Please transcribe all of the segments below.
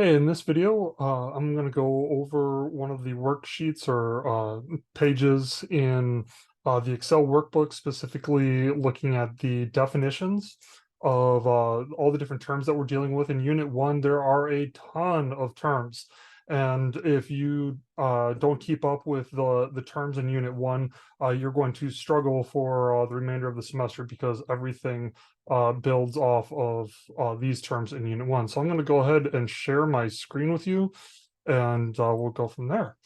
Hey, in this video, I'm going to go over one of the worksheets or pages in the Excel workbook, specifically looking at the definitions of all the different terms that we're dealing with. In Unit 1, there are a ton of terms. And if you don't keep up with the terms in Unit 1, you're going to struggle for the remainder of the semester because everything builds off of these terms in Unit 1. So I'm going to go ahead and share my screen with you, and we'll go from there.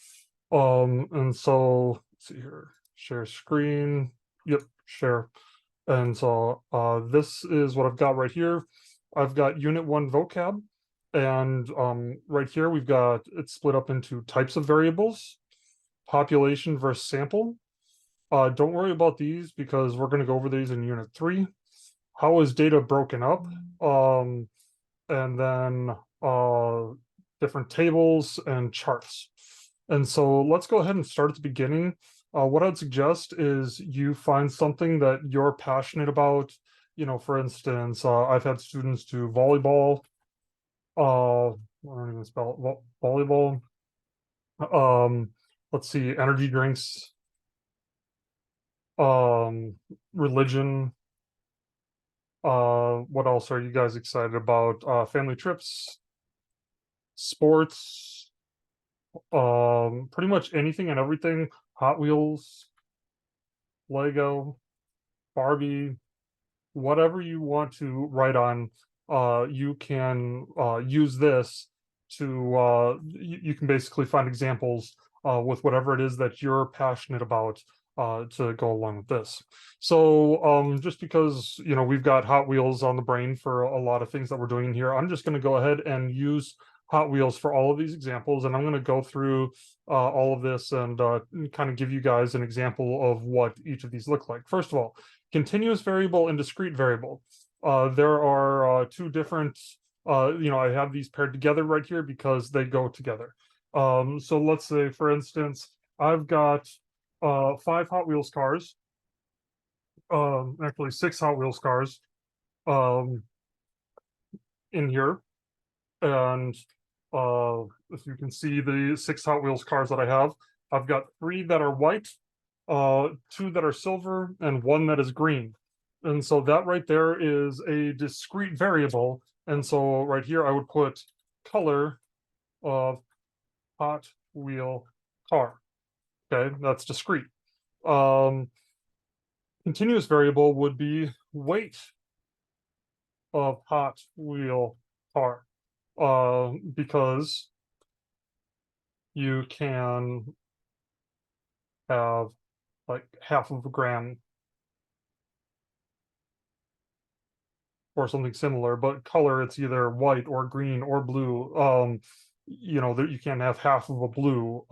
And so, let's see here, share screen. Yep, share. And so this is what I've got right here. I've got Unit 1 vocab, and right here we've got it split up into types of variables, population versus sample. Don't worry about these because we're going to go over these in Unit 3. How is data broken up? And then different tables and charts. And so let's go ahead and start at the beginning. What I'd suggest is you find something that you're passionate about. You know, for instance, I've had students do volleyball. I don't even spell it, volleyball. Let's see, energy drinks, religion. What else are you guys excited about? Family trips, sports, pretty much anything and everything. Hot Wheels, Lego, Barbie, whatever you want to write on, you can use this to you can basically find examples with whatever it is that you're passionate about to go along with this. So just because we've got Hot Wheels on the brain for a lot of things that we're doing here, I'm just going to go ahead and use Hot Wheels for all of these examples, and I'm going to go through all of this and kind of give you guys an example of what each of these look like. First of all, continuous variable and discrete variable. There are two different, I have these paired together right here because they go together. So let's say, for instance, I've got 5 Hot Wheels cars, actually 6 Hot Wheels cars um, in here. And if you can see the 6 Hot Wheels cars that I have, I've got 3 that are white, 2 that are silver, and 1 that is green. And so that right there is a discrete variable. And so right here, I would put color of Hot Wheel car. Okay, that's discrete. Continuous variable would be weight of Hot Wheel car, because you can have like half of a gram or something similar, but color, it's either white or green or blue. That you can't have half of a blue.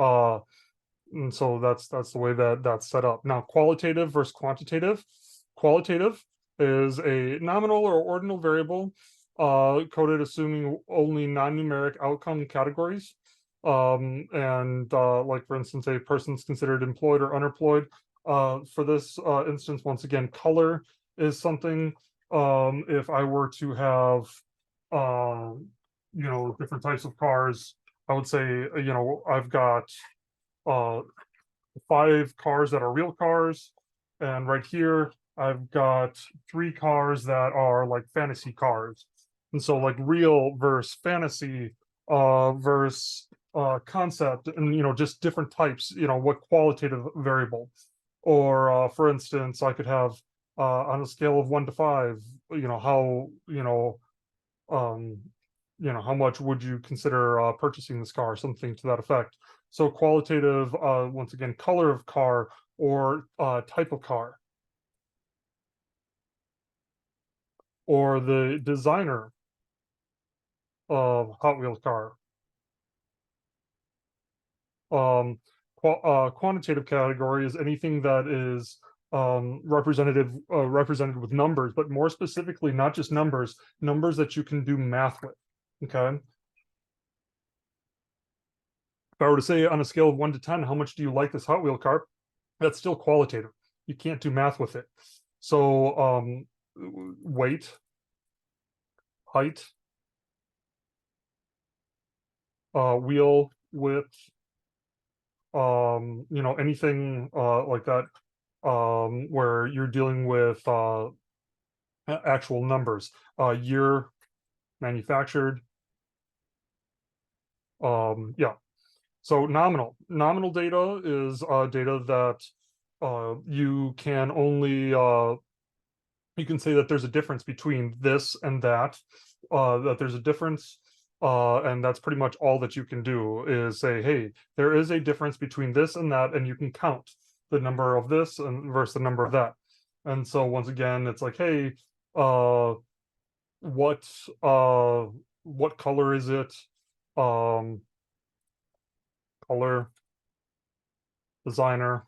And so that's the way that that's set up. Now, qualitative versus quantitative. Qualitative is a nominal or ordinal variable coded assuming only non-numeric outcome categories. And like, for instance, a person's considered employed or unemployed. For this instance, once again, color is something. If I were to have, different types of cars, I would say, I've got uh 5 cars that are real cars, and right here I've got 3 cars that are like fantasy cars. And so like real versus fantasy versus concept, and just different types, what qualitative variable. Or for instance, I could have on a scale of 1 to 5, how um how much would you consider purchasing this car, something to that effect. So qualitative, once again, color of car or type of car, or the designer of Hot Wheels car. Quantitative category is anything that is represented with numbers, but more specifically, not just numbers that you can do math with. Okay. If I were to say on a scale of 1 to 10, how much do you like this Hot Wheel car? That's still qualitative. You can't do math with it. So weight, height, wheel width, anything like that, where you're dealing with actual numbers, year, manufactured, yeah. So nominal data is data that you can only you can say that there's a difference between this and that, that there's a difference, and that's pretty much all that you can do is say, hey, there is a difference between this and that, and you can count the number of this and versus the number of that. And so once again, it's like, hey, uh, what uh, what color is it? Um, Color, designer,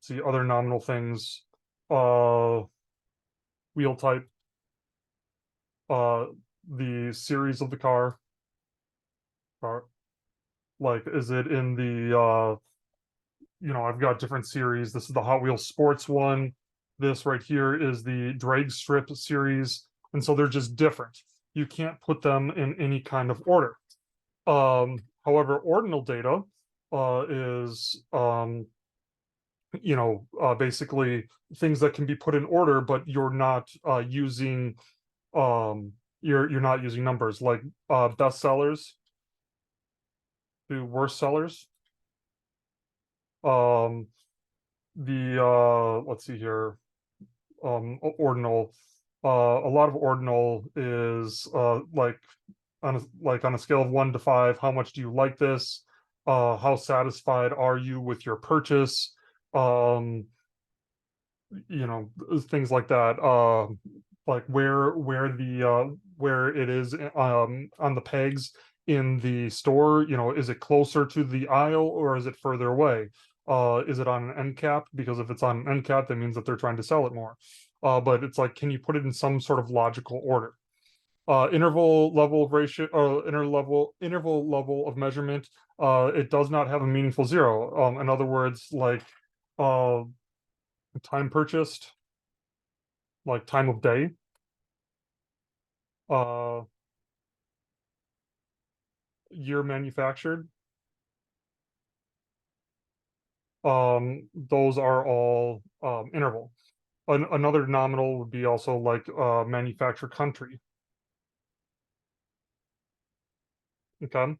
see other nominal things, uh, wheel type, uh, the series of the car, like is it in the I've got different series. This is the Hot Wheels Sports one. This right here is the drag strip series, and so they're just different. You can't put them in any kind of order. However, ordinal data is basically things that can be put in order, but you're not using you're not using numbers, like best sellers to worst sellers. Um, the let's see here, ordinal. A lot of ordinal is like on a scale of 1 to 5, how much do you like this? How satisfied are you with your purchase? Um, things like that, like where it is on the pegs in the store. Is it closer to the aisle or is it further away? Is it on an end cap? Because if it's on an end cap, that means that they're trying to sell it more. But it's like, can you put it in some sort of logical order? Interval level of ratio, interval level of measurement, it does not have a meaningful zero. In other words, like uh time purchased, like time of day, uh year manufactured, those are all interval. Another nominal would be also like manufacturer country. Okay.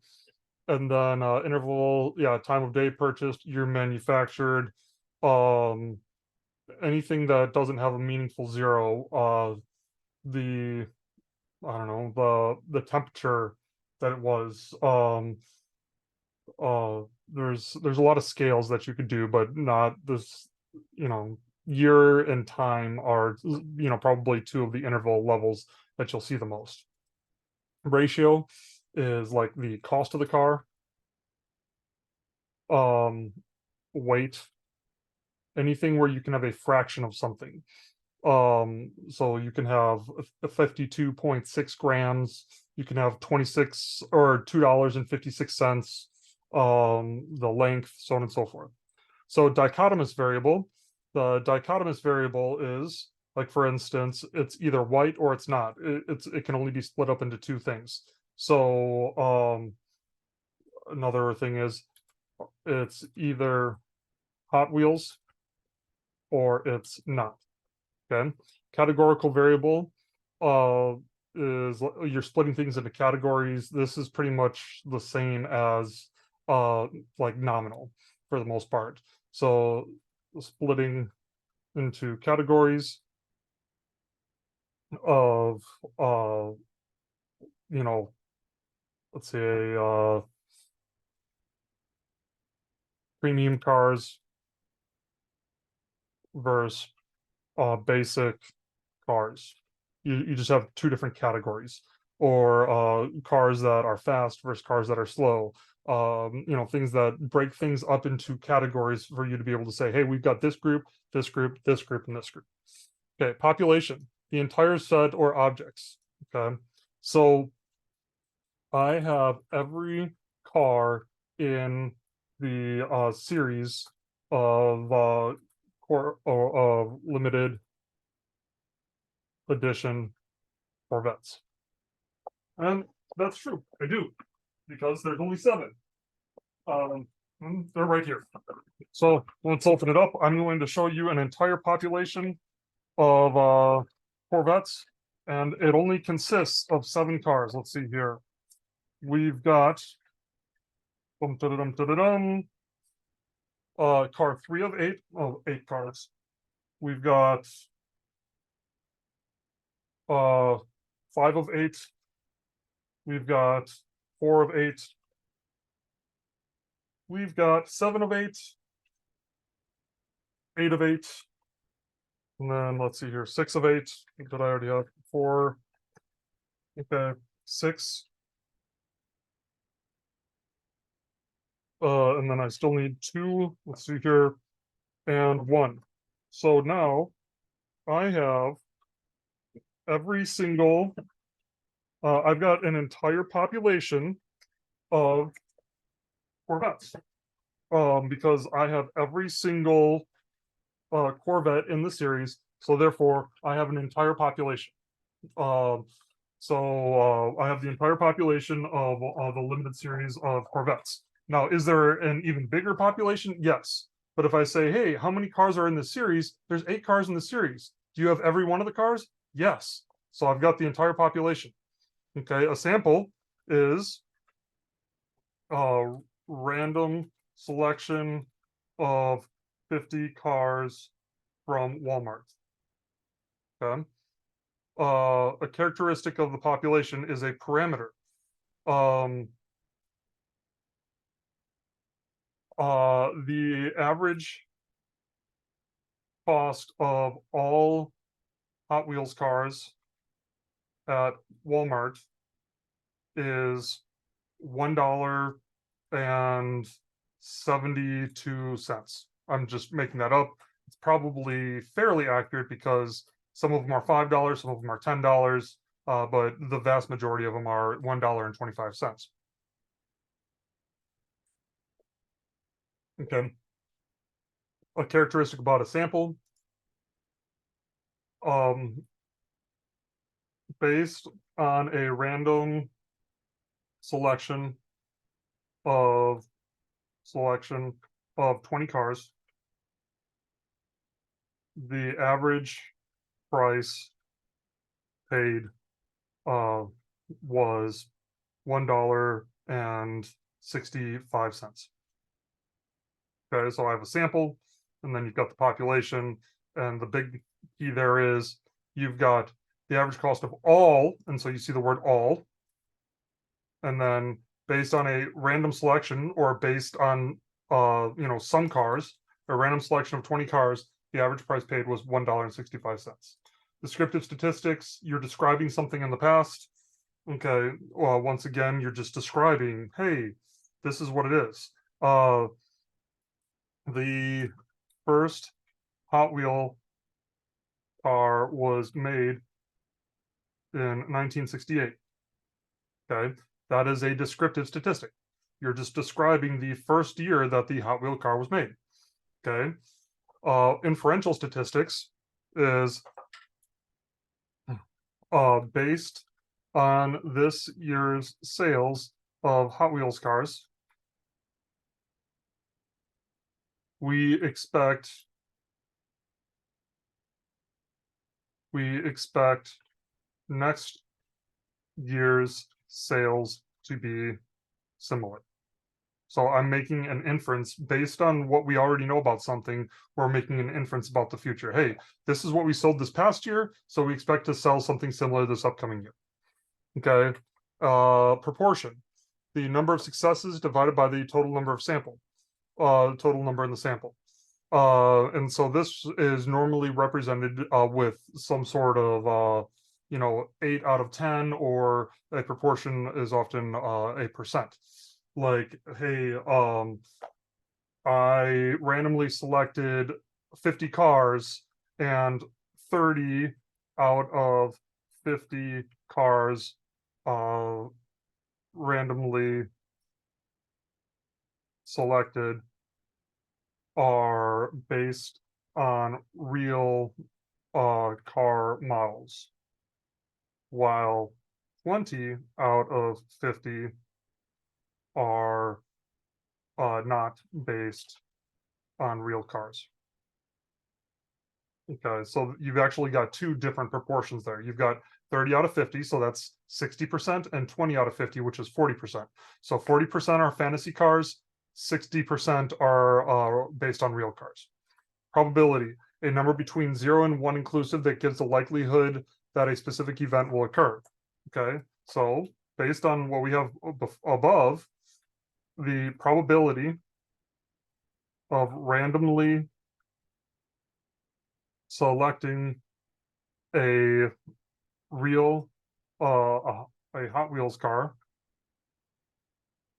And then interval, yeah, time of day purchased, year manufactured, um anything that doesn't have a meaningful zero, the I don't know, the temperature that it was, uh there's a lot of scales that you could do, but not this. you know Year and time are probably two of the interval levels that you'll see the most. Ratio is like the cost of the car, um weight, anything where you can have a fraction of something. So you can have a 52.6 grams, you can have 26 or $2.56, the length, so on and so forth. So dichotomous variable, the dichotomous variable is, like, for instance, it's either white or it's not. It can only be split up into two things. So another thing is, it's either Hot Wheels or it's not. Okay. Categorical variable is you're splitting things into categories. This is pretty much the same as like nominal for the most part. So splitting into categories of you know let's say premium cars versus basic cars. You just have two different categories, or cars that are fast versus cars that are slow. Things that break things up into categories for you to be able to say, hey, we've got this group, this group, this group, and this group. Okay, population, the entire set or objects. Okay, so I have every car in the series of limited edition Corvettes. And That's true. I do, because there's only 7. They're right here. So let's open it up. I'm going to show you an entire population of Corvettes, and it only consists of 7 cars. Let's see here. We've got car 3 of 8. Oh, 8 cars. We've got 5 of 8. We've got 4 of 8. We've got 7 of 8, 8 of 8, and then let's see here, 6 of 8. Did I already have 4? Okay, 6. And then I still need 2. Let's see here, and 1. So now I have every single. I've got an entire population of Corvettes. Because I have every single Corvette in the series, so therefore I have an entire population. So I have the entire population of the limited series of Corvettes. Now, is there an even bigger population? Yes. But if I say, hey, how many cars are in this series? There's 8 cars in the series. Do you have every one of the cars? Yes. So I've got the entire population. Okay, a sample is a random selection of 50 cars from Walmart. Okay. A characteristic of the population is a parameter. The average cost of all Hot Wheels cars at Walmart is $1.72. I'm just making that up. It's probably fairly accurate because some of them are $5, some of them are $10, but the vast majority of them are $1.25. Okay. A characteristic about a sample, based on a random selection of 20 cars, the average price paid was $1.65. Okay, so I have a sample, and then you've got the population, and the big key there is you've got the average cost of all, and so you see the word all, and then based on a random selection or based on some cars, a random selection of 20 cars, the average price paid was $1.65. Descriptive statistics, you're describing something in the past. Okay, well, once again, you're just describing, hey, this is what it is. The first Hot Wheel car was made in 1968. Okay, that is a descriptive statistic. You're just describing the first year that the Hot Wheel car was made. Okay, inferential statistics is based on this year's sales of Hot Wheels cars. We expect next year's sales to be similar. So I'm making an inference based on what we already know about something. We're making an inference about the future. Hey, this is what we sold this past year, so we expect to sell something similar this upcoming year. Okay. Proportion. The number of successes divided by the total number of sample. Total number in the sample. And so this is normally represented with some sort of 8 out of 10, or a proportion is often a percent. Like, hey, I randomly selected 50 cars, and 30 out of 50 cars randomly selected are based on real car models, while 20 out of 50 are not based on real cars. Okay, so you've actually got two different proportions there. You've got 30 out of 50, so that's 60%, and 20 out of 50, which is 40%. So 40% are fantasy cars, 60% are based on real cars. Probability, a number between 0 and 1 inclusive that gives the likelihood that a specific event will occur. Okay, so based on what we have above, the probability of randomly selecting a real a Hot Wheels car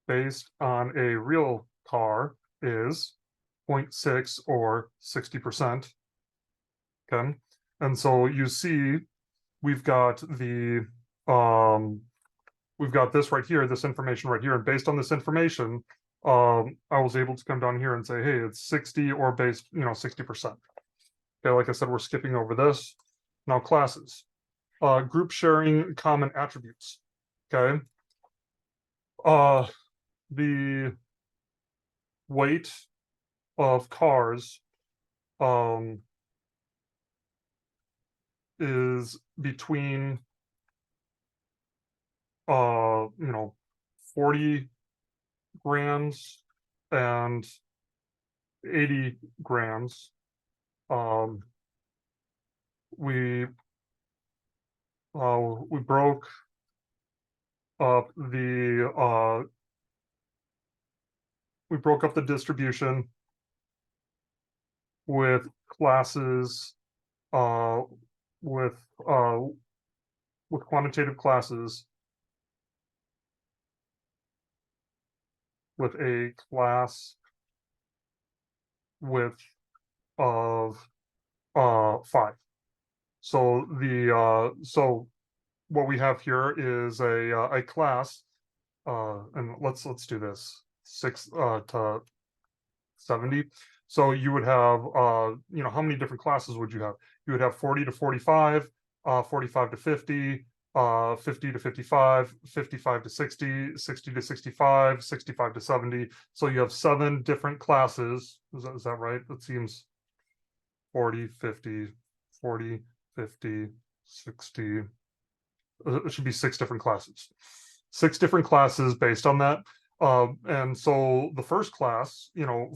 based on a real car is 0.6 or 60%. Okay, and so you see we've got the we've got this right here, this information right here, and based on this information, I was able to come down here and say, hey, it's 60 or based, 60%. Okay, like I said, we're skipping over this. Now classes. Group sharing common attributes. Okay. The weight of cars is between 40 grams and 80 grams. We broke up the distribution with classes with quantitative classes with a class width of 5. So so what we have here is a class, and let's do this 6 to 70. So you would have how many different classes would you have? You would have 40 to 45, 45 to 50, 50 to 55, 55 to 60, 60 to 65, 65 to 70. So you have 7 different classes. Is that right? That seems 40, 50, 40, 50, 60. It should be 6 different classes. 6 different classes based on that. And so the first class,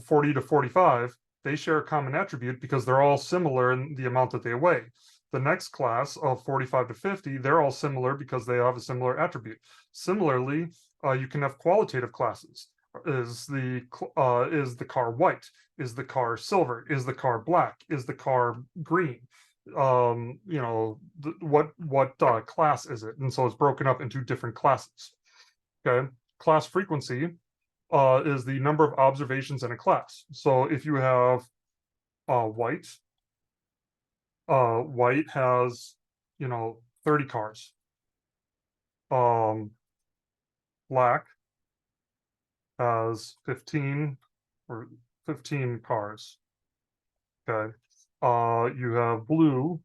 40 to 45, they share a common attribute because they're all similar in the amount that they weigh. The next class of 45 to 50, they're all similar because they have a similar attribute. Similarly, you can have qualitative classes. Is the car white? Is the car silver? Is the car black? Is the car green? What class is it? And so it's broken up into different classes. Okay, class frequency is the number of observations in a class. So if you have white, white has 30 cars. Black has 15 cars. Okay. You have blue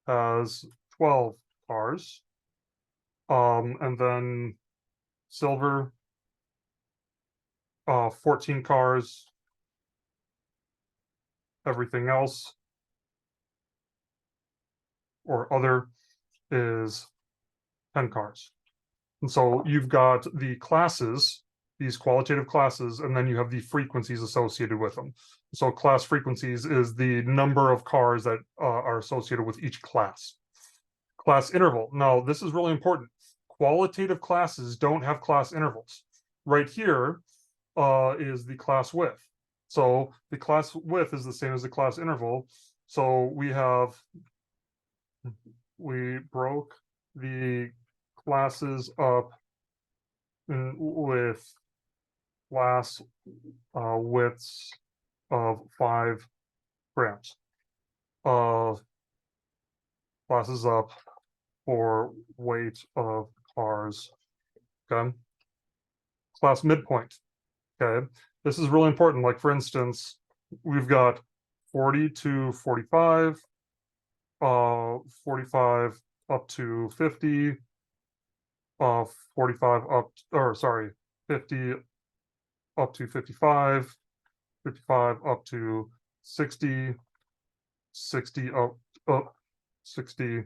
has 12 cars. And then silver, 14 cars. Everything else or other is 10 cars. And so you've got the classes, these qualitative classes, and then you have the frequencies associated with them. So class frequencies is the number of cars that are associated with each class. Class interval. Now, this is really important. Qualitative classes don't have class intervals. Right here is the class width. So the class width is the same as the class interval. So we broke the classes up with class widths of 5 grams. Classes up for weight of cars. Okay. Class midpoint. Okay. This is really important. Like for instance, we've got 40 to 45, 45 up to 50, 45 up, or sorry, 50 up to 55, 55 up to 60, 60 up 60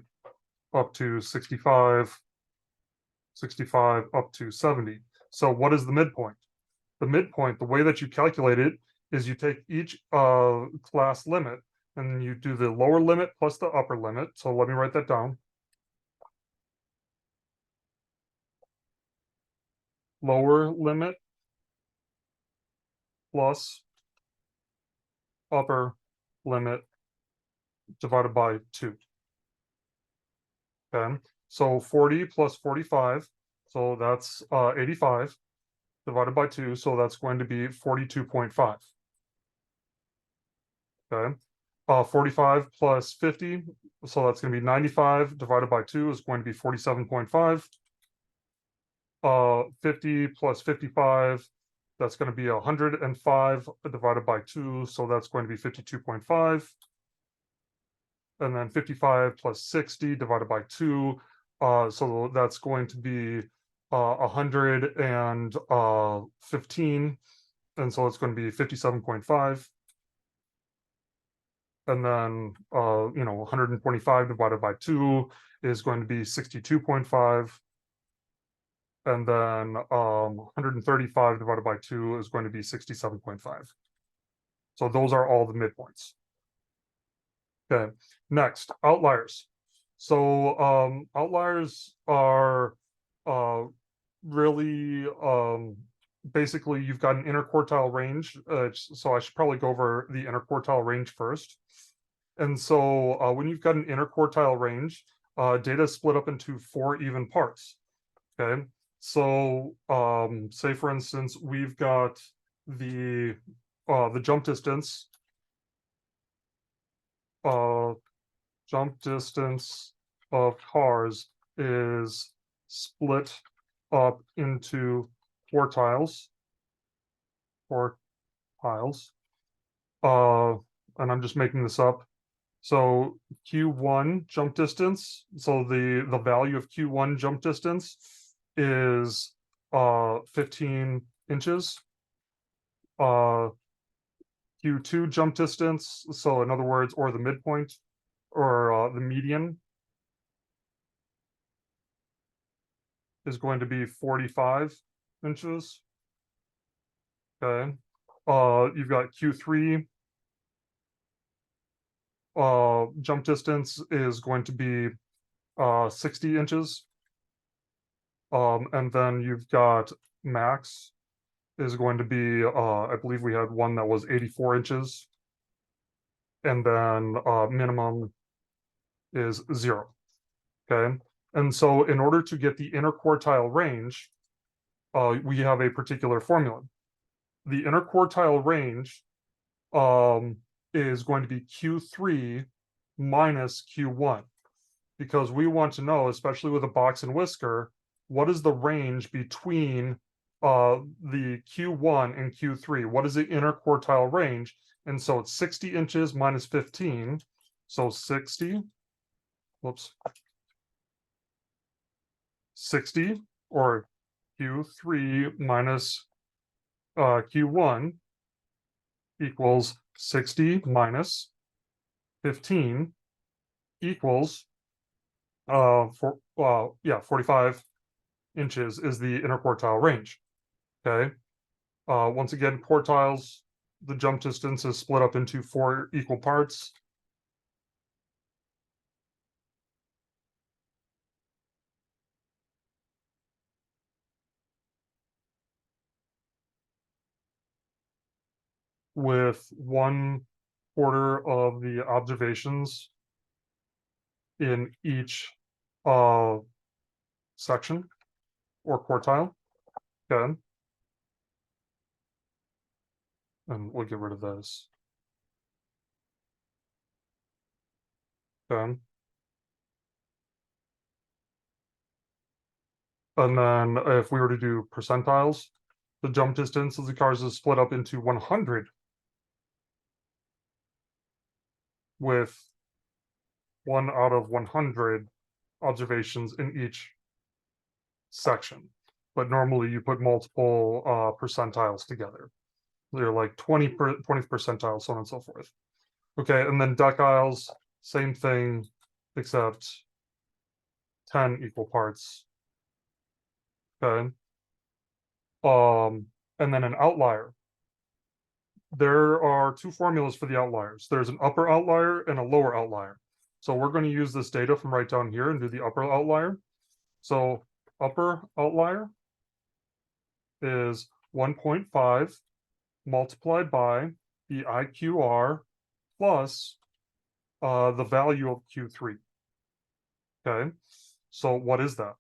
up to 65, 65 up to 70. So what is the midpoint? The midpoint, the way that you calculate it is you take each class limit and you do the lower limit plus the upper limit. So let me write that down. Lower limit plus upper limit divided by 2. Okay, so 40 plus 45, so that's 85 divided by 2, so that's going to be 42.5. Okay, 45 plus 50, so that's going to be 95 divided by 2 is going to be 47.5. 50 plus 55, that's going to be 105 divided by 2, so that's going to be 52.5. And then 55 plus 60 divided by 2, so that's going to be 115, and so it's going to be 57.5. And then 125 divided by 2 is going to be 62.5. And then 135 divided by 2 is going to be 67.5. So those are all the midpoints. Okay, next, outliers. So outliers are really basically you've got an interquartile range. So I should probably go over the interquartile range first. And so when you've got an interquartile range, data is split up into 4 even parts. Okay, so say for instance we've got the jump distance. Jump distance of cars is split up into quartiles. And I'm just making this up. So Q1 jump distance, so the value of Q1 jump distance is 15 inches. Q2 jump distance, so in other words, or the midpoint, or the median, is going to be 45 inches. Okay. You've got Q3 jump distance is going to be 60 inches. And then you've got max is going to be, I believe we had one that was 84 inches. And then minimum is 0. Okay. And so in order to get the interquartile range, we have a particular formula. The interquartile range is going to be Q3 minus Q1, because we want to know, especially with a box and whisker, what is the range between the Q1 and Q3? What is the interquartile range? And so it's 60 inches minus 15. So 60, whoops, 60, or Q3 minus Q1 equals 60 minus 15 equals 45 inches is the interquartile range. Okay. Once again, quartiles, the jump distance is split up into 4 equal parts. With 1/4 of the observations in each section or quartile. Okay. And we'll get rid of this. Okay. And then if we were to do percentiles, the jump distance of the cars is split up into 100, with 1 out of 100 observations in each section. But normally you put multiple percentiles together. They're like 20th percentile, so on and so forth. Okay, and then deciles, same thing, except 10 equal parts. Okay. And then an outlier. There are two formulas for the outliers. There's an upper outlier and a lower outlier. So we're going to use this data from right down here and do the upper outlier. So upper outlier is 1.5 multiplied by the IQR plus the value of Q3. Okay, so what is that?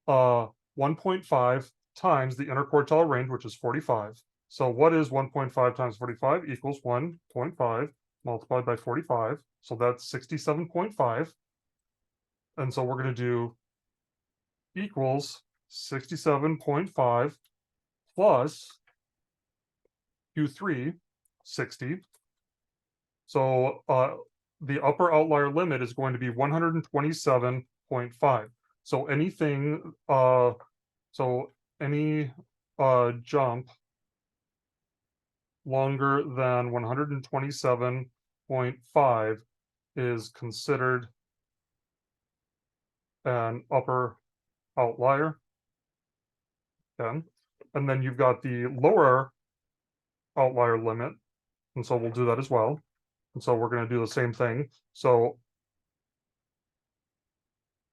1.5 times the interquartile range, which is 45. So what is 1.5 times 45? Equals 1.5 multiplied by 45. So that's 67.5. And so we're going to do equals 67.5 plus Q3, 60. So the upper outlier limit is going to be 127.5. So anything, any jump longer than 127.5 is considered an upper outlier. Okay. And then you've got the lower outlier limit, and so we'll do that as well. And so we're going to do the same thing. So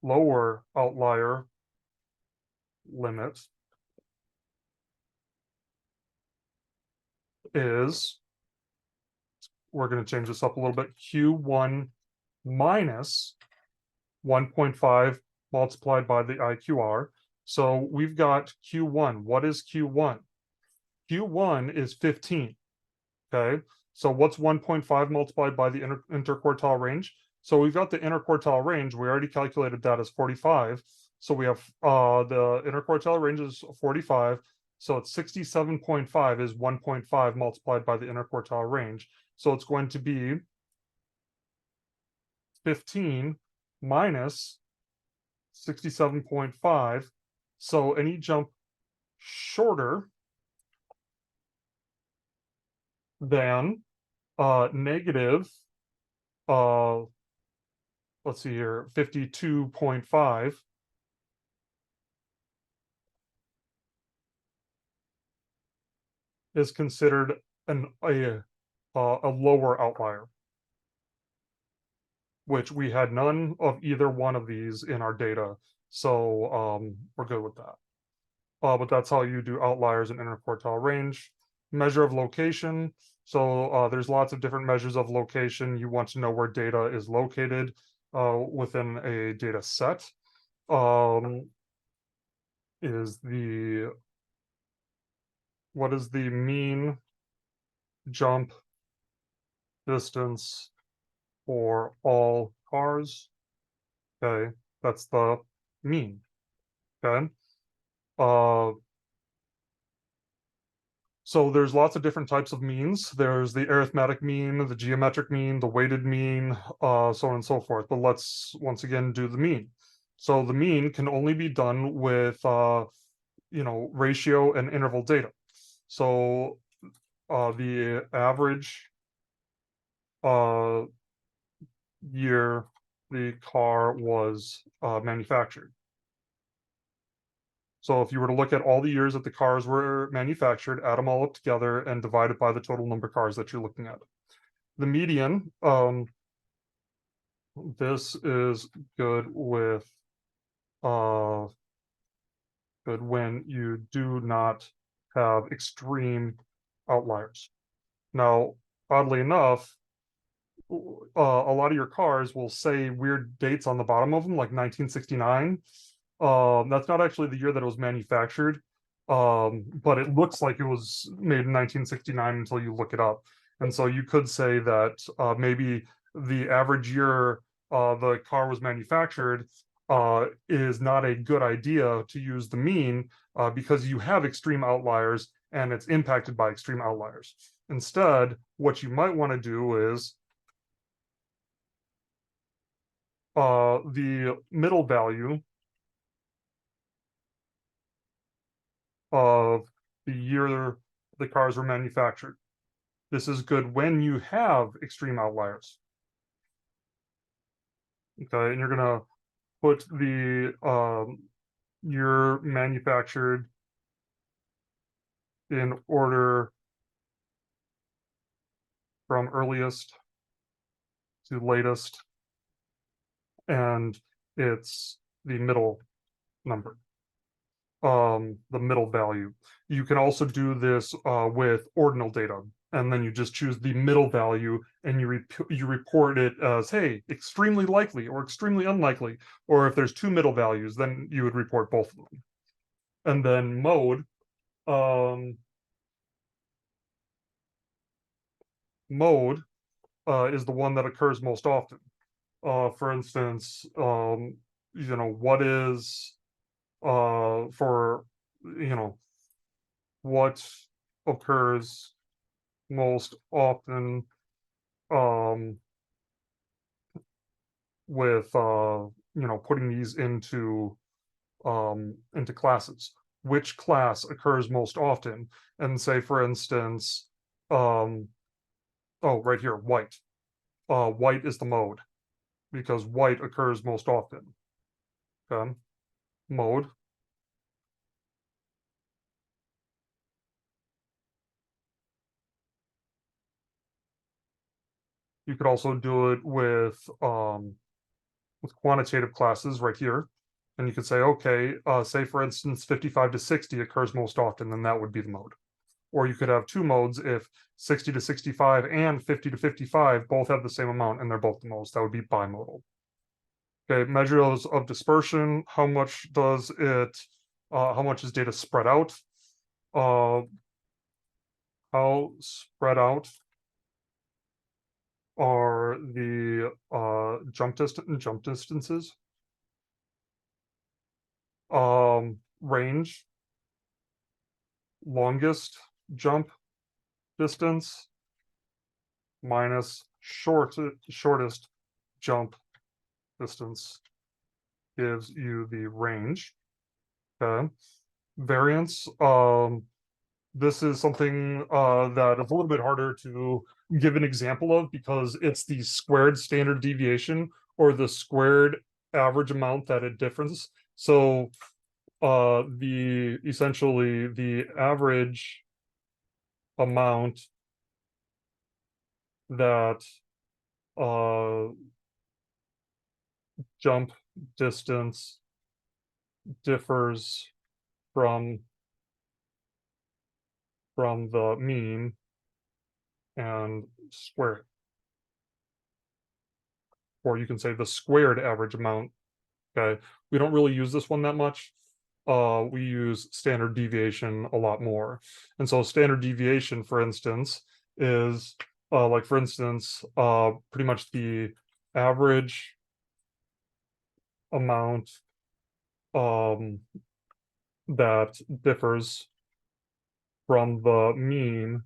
lower outlier limit is, we're going to change this up a little bit, Q1 minus 1.5 multiplied by the IQR. So we've got Q1. What is Q1? Q1 is 15. Okay, so what's 1.5 multiplied by the interquartile range? So we've got the interquartile range. We already calculated that as 45. So we have the interquartile range is 45. So it's 67.5 is 1.5 multiplied by the interquartile range. So it's going to be 15 minus 67.5. So any jump shorter than negative, let's see here, 52.5 is considered a lower outlier, which we had none of either one of these in our data. So we're good with that. But that's how you do outliers and interquartile range. Measure of location. So there's lots of different measures of location. You want to know where data is located within a data set. What is the mean jump distance for all cars? Okay, that's the mean. Okay. So there's lots of different types of means. There's the arithmetic mean, the geometric mean, the weighted mean, so on and so forth. But let's once again do the mean. So the mean can only be done with ratio and interval data. So the average year the car was manufactured. So if you were to look at all the years that the cars were manufactured, add them all up together and divide it by the total number of cars that you're looking at. The median, this is good with good when you do not have extreme outliers. Now, oddly enough, a lot of your cars will say weird dates on the bottom of them, like 1969. That's not actually the year that it was manufactured, but it looks like it was made in 1969 until you look it up. And so you could say that maybe the average year the car was manufactured is not a good idea to use the mean because you have extreme outliers and it's impacted by extreme outliers. Instead, what you might want to do is the middle value of the year the cars were manufactured. This is good when you have extreme outliers. Okay, and you're gonna put the year manufactured in order from earliest to latest, and it's the middle number, the middle value. You can also do this with ordinal data, and then you just choose the middle value and you report it as, hey, extremely likely or extremely unlikely, or if there's two middle values, then you would report both of them. And then mode, mode is the one that occurs most often. For instance, what is for what occurs most often um, with putting these into classes. Which class occurs most often? And say, for instance, oh, right here, white. White is the mode because white occurs most often. Okay, mode. You could also do it with quantitative classes right here. And you could say, okay, say for instance, 55 to 60 occurs most often, then that would be the mode. Or you could have two modes if 60 to 65 and 50 to 55 both have the same amount and they're both the modes. That would be bimodal. Okay, measures of dispersion. How much does it, how much is data spread out? How spread out are the jump distances? Range, longest jump distance minus shortest jump distance gives you the range. Okay. Variance, this is something that is a little bit harder to give an example of because it's the squared standard deviation or the squared average amount that it differs. So essentially the average amount that jump distance differs from the mean and square it. Or you can say the squared average amount. Okay, we don't really use this one that much. We use standard deviation a lot more. And so standard deviation, for instance, is like for instance, pretty much the average amount that differs from the mean,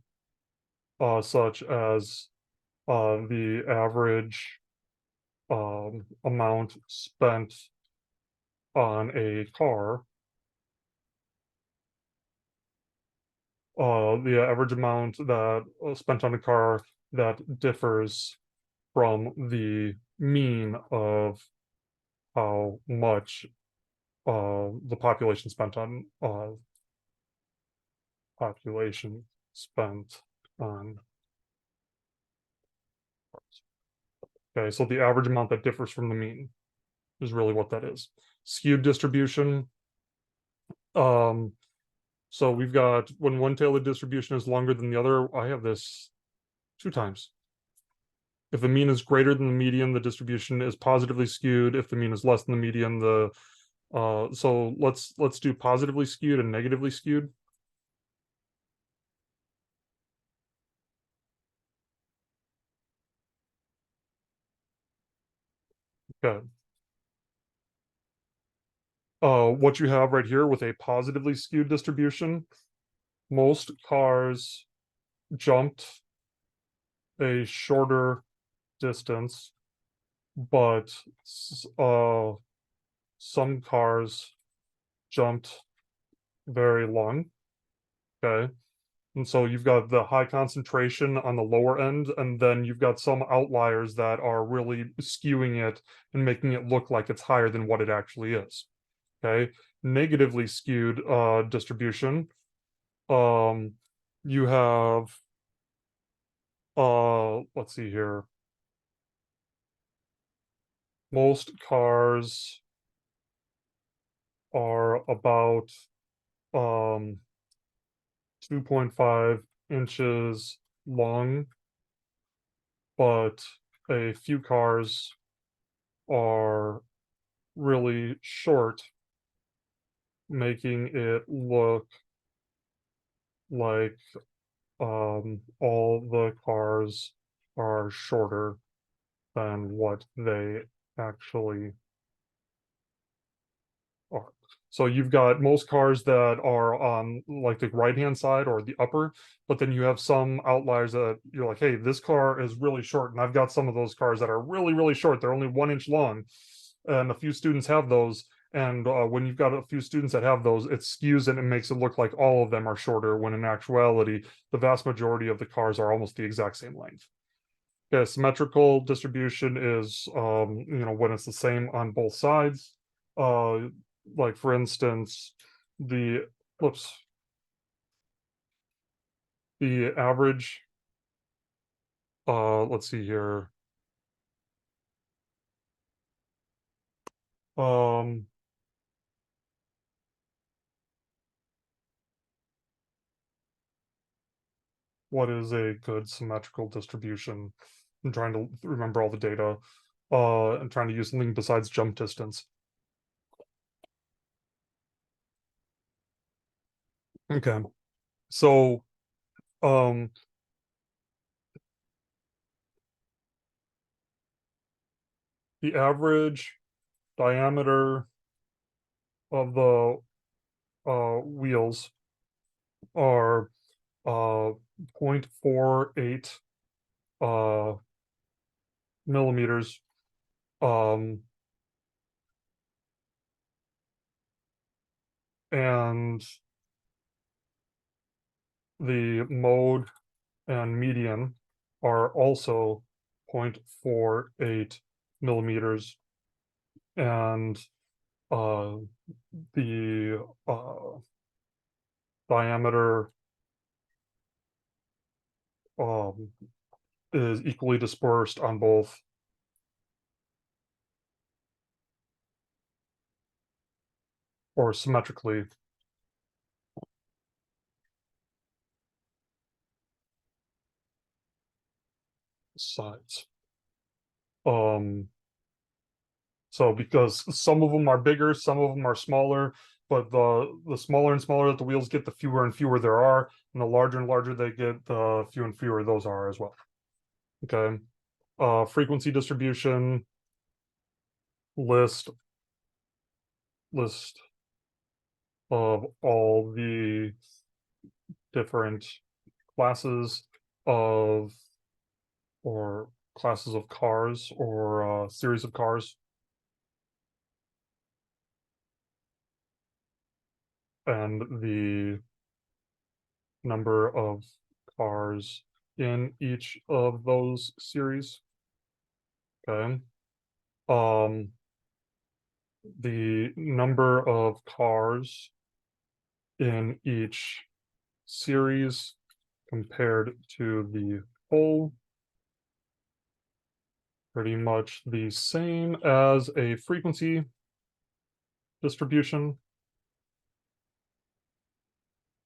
such as the average amount spent on a car, the average amount that spent on a car that differs from the mean of how much the population spent on population spent on cars. Okay, so the average amount that differs from the mean is really what that is. Skewed distribution. So we've got when one tailor distribution is longer than the other, I have this 2 times. If the mean is greater than the median, the distribution is positively skewed. If the mean is less than the median, so let's do positively skewed and negatively skewed. Okay. What you have right here with a positively skewed distribution, most cars jumped a shorter distance, but some cars jumped very long. Okay. And so you've got the high concentration on the lower end, and then you've got some outliers that are really skewing it and making it look like it's higher than what it actually is. Okay. Negatively skewed distribution. Um, you have let's see here. Most cars are about um 2.5 inches long, but a few cars are really short, making it look like all the cars are shorter than what they actually are. So you've got most cars that are on like the right-hand side or the upper, but then you have some outliers that you're like, hey, this car is really short, and I've got some of those cars that are really, really short. They're only 1 inch long, and a few students have those. And when you've got a few students that have those, it skews and it makes it look like all of them are shorter, when in actuality, the vast majority of the cars are almost the exact same length. Yeah, symmetrical distribution is when it's the same on both sides. Uh, like for instance, the whoops, the average. Let's see here. Um, what is a good symmetrical distribution? I'm trying to remember all the data. I'm trying to use something besides jump distance. Okay, so um, the average diameter of the wheels are 0.48 uh millimeters. Um, and the mode and median are also 0.48 millimeters. And uh, the diameter um, is equally dispersed on both or symmetrically sides. Um, so because some of them are bigger, some of them are smaller, but the smaller and smaller that the wheels get, the fewer and fewer there are, and the larger and larger they get, the fewer and fewer those are as well. Okay. Frequency distribution list list of all the different classes of or classes of cars or series of cars, and the number of cars in each of those series. Okay. Um, the number of cars in each series compared to the whole, pretty much the same as a frequency distribution,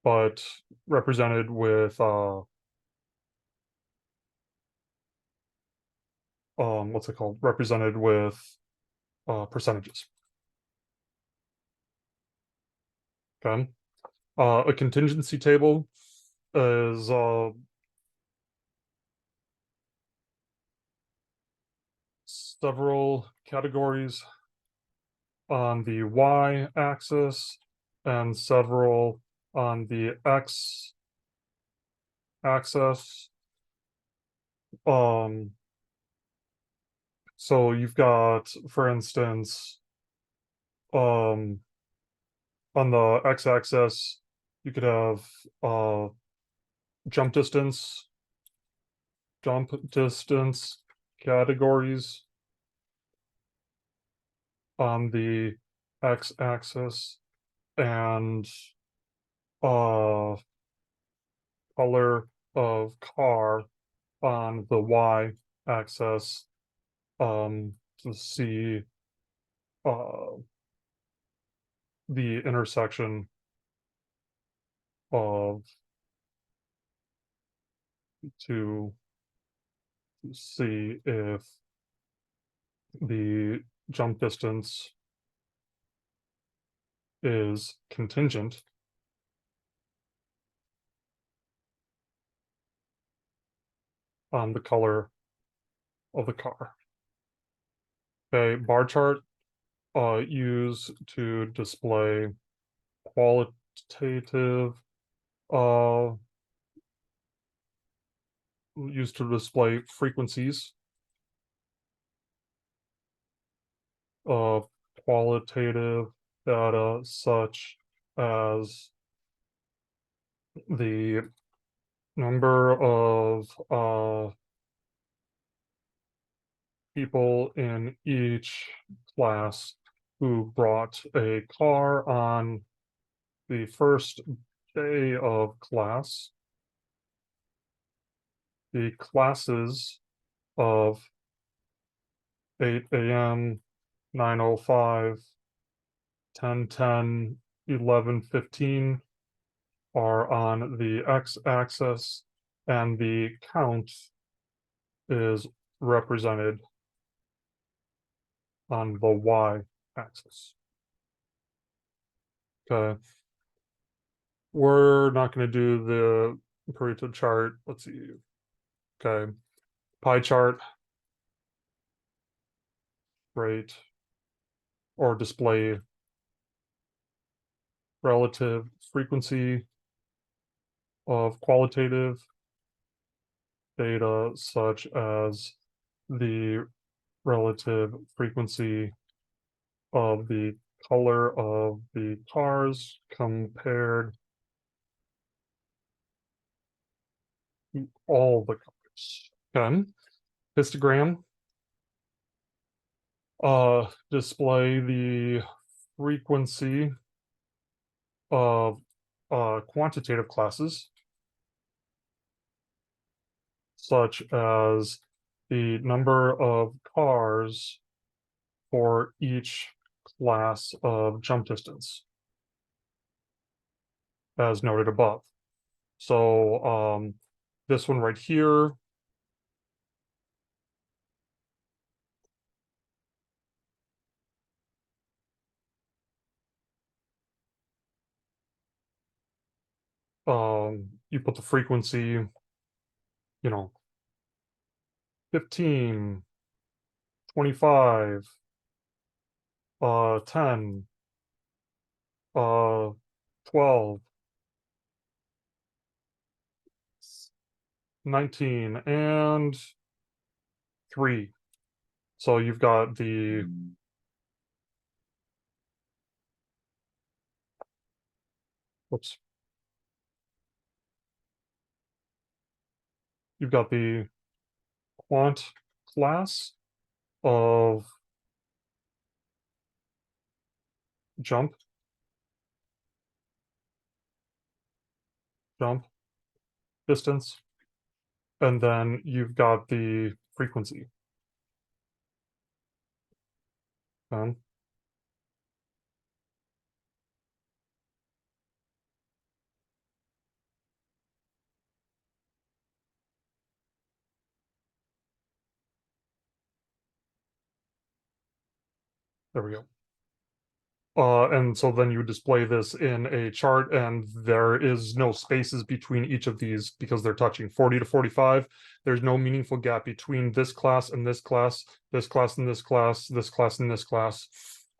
but represented with what's it called? Represented with percentages. Okay. A contingency table is several categories on the y-axis and several on the x-axis. So you've got, for instance, um, On the x-axis, you could have jump distance categories. On the x-axis, and color of car on the y-axis, to see the intersection of to see if the jump distance is contingent on the color of the car. Okay, bar chart used to display qualitative used to display frequencies of qualitative data such as the number of people in each class who brought a car on the first day of class, the classes of 8 a.m., 9:05, 10:10, 11:15 are on the x-axis, and the count is represented on the y-axis. Okay. We're not going to do the Pareto chart. Let's see. Okay. Pie chart. Great. Or display relative frequency of qualitative data such as the relative frequency of the color of the cars compared to all the colors. Okay. Histogram. Display the frequency of quantitative classes such as the number of cars for each class of jump distance, as noted above. So this one right here, you put the frequency, 15, 25, 10, 12, 19, and 3. So you've got the whoops. You've got the quant class of jump distance, and then you've got the frequency. There we go. And so then you display this in a chart, and there is no spaces between each of these because they're touching 40 to 45. There's no meaningful gap between this class and this class, this class and this class, this class and this class.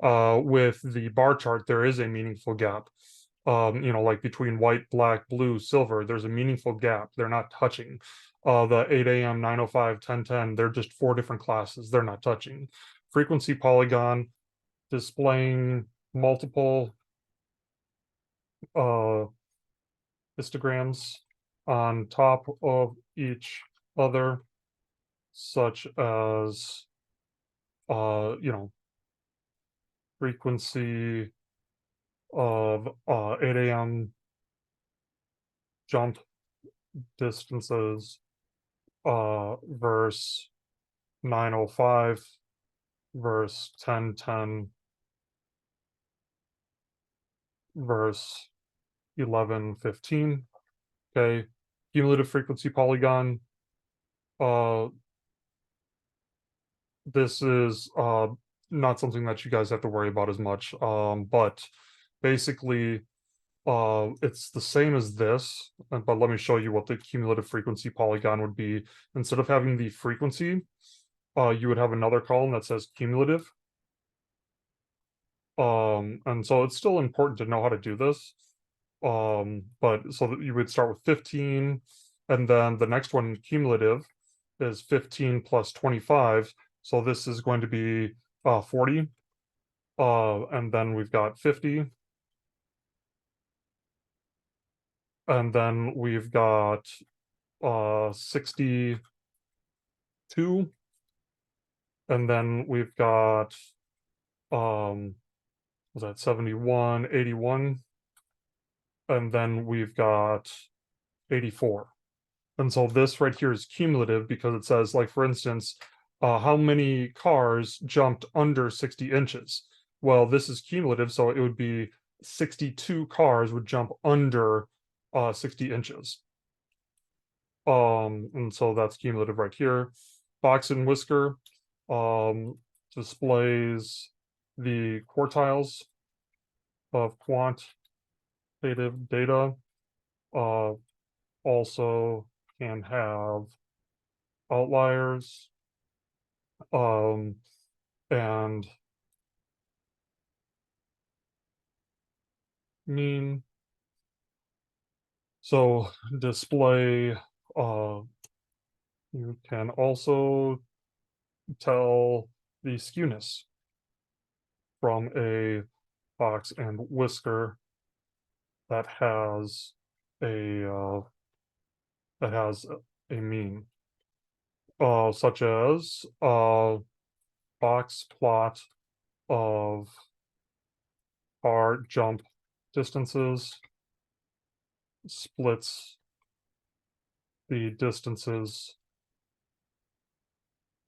With the bar chart, there is a meaningful gap. Like between white, black, blue, silver, there's a meaningful gap. They're not touching. The 8 a.m., 9:05, 10:10, they're just 4 different classes. They're not touching. Frequency polygon, displaying multiple uh, histograms on top of each other, such as you know, frequency of 8 a.m. jump distances verse 9:05 verse 10:10 verse 11:15. Okay, cumulative frequency polygon. Uh, this is not something that you guys have to worry about as much. But basically, it's the same as this, but let me show you what the cumulative frequency polygon would be. Instead of having the frequency, you would have another column that says cumulative. And so it's still important to know how to do this. But so that you would start with 15, and then the next one, cumulative, is 15 plus 25. So this is going to be 40. And then we've got 50. And then we've got 62. And then we've got was that 71, 81, and then we've got 84. And so this right here is cumulative because it says, like, for instance, how many cars jumped under 60 inches? Well, this is cumulative, so it would be 62 cars would jump under 60 inches. And so that's cumulative right here. Box and whisker displays the quartiles of quantitative data. Also can have outliers and mean. So display, you can also tell the skewness from a box and whisker that has a mean, such as box plot of car jump distances splits the distances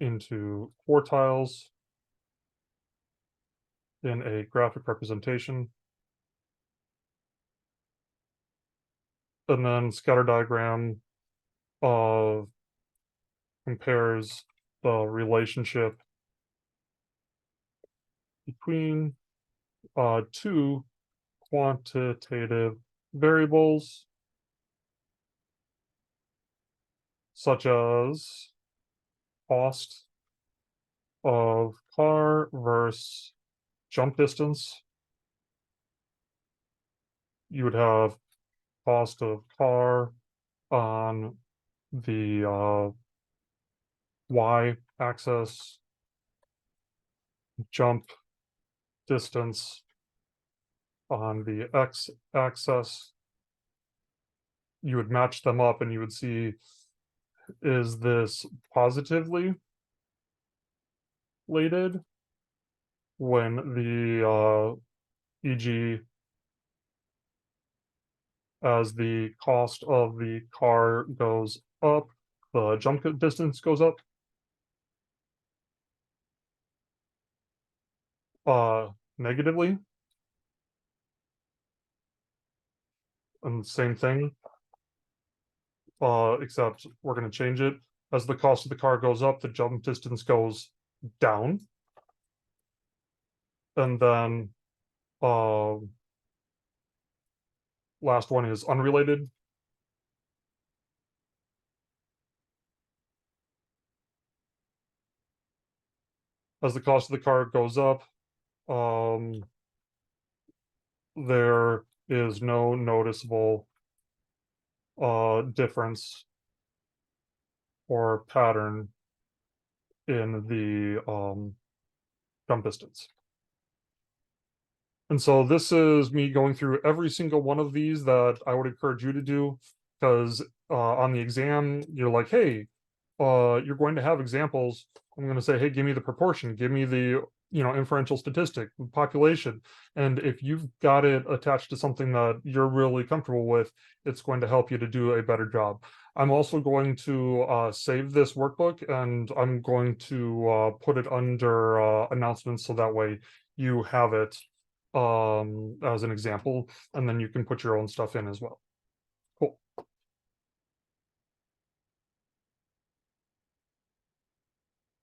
into quartiles in a graphic representation. And then scatter diagram compares the relationship between two quantitative variables, such as cost of car versus jump distance. You would have cost of car on the y-axis, jump distance on the x-axis. You would match them up and you would see, is this positively weighted when the e.g. as the cost of the car goes up, the jump distance goes up. Negatively. And same thing, except we're going to change it. As the cost of the car goes up, the jump distance goes down. And then last one is unrelated. As the cost of the car goes up, there is no noticeable difference or pattern in the jump distance. And so this is me going through every single one of these that I would encourage you to do, because on the exam, you're like, hey, you're going to have examples. I'm going to say, hey, give me the proportion, give me the inferential statistic, population. And if you've got it attached to something that you're really comfortable with, it's going to help you to do a better job. I'm also going to save this workbook, and I'm going to put it under announcements, so that way you have it as an example, and then you can put your own stuff in as well.